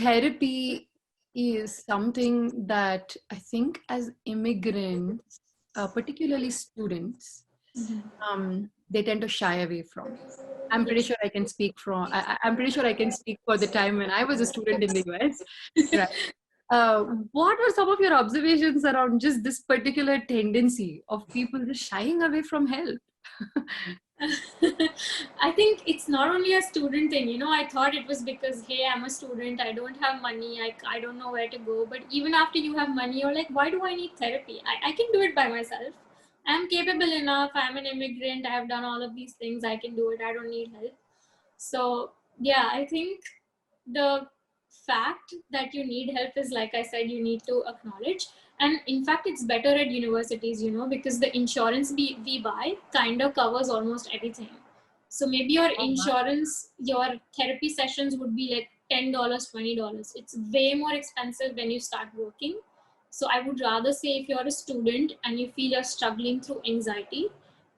therapy is something that I think as immigrants, particularly students, they tend to shy away from. I'm pretty Yes. sure I can speak I'm pretty sure I can speak for the time when I was a student in the US, right? What were some of your observations around just this particular tendency of people just shying away from help? I think it's not only a student thing. I thought it was because, hey, I'm a student, I don't have money, I don't know where to go. But even after you have money, you're like, why do I need therapy? I can do it by myself. I'm capable enough. I'm an immigrant. I have done all of these things. I can do it. I don't need help. So, yeah, I think the fact that you need help is, like I said, you need to acknowledge. And in fact, it's better at universities, because the insurance we buy kind of covers almost everything. So maybe your Oh, wow. insurance, your therapy sessions would be like $10, $20. It's way more expensive when you start working. So I would rather say, if you're a student and you feel you're struggling through anxiety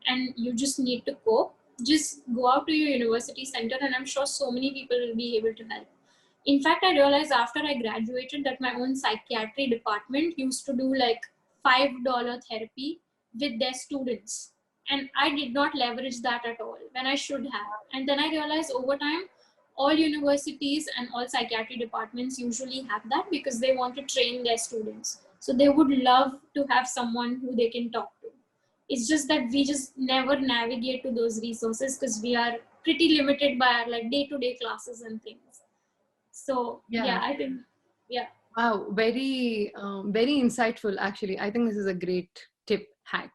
and you just need to cope, just go out to your university center, and I'm sure so many people will be able to help. In fact, I realized after I graduated that my own psychiatry department used to do like $5 therapy with their students. And I did not leverage that at all when I should have. And then I realized over time, all universities and all psychiatry departments usually have that because they want to train their students. So they would love to have someone who they can talk to. It's just that we just never navigate to those resources because we are pretty limited by our like day-to-day classes and things. So Yeah. yeah, I think, yeah. Wow, very insightful. Actually, I think this is a great tip hack.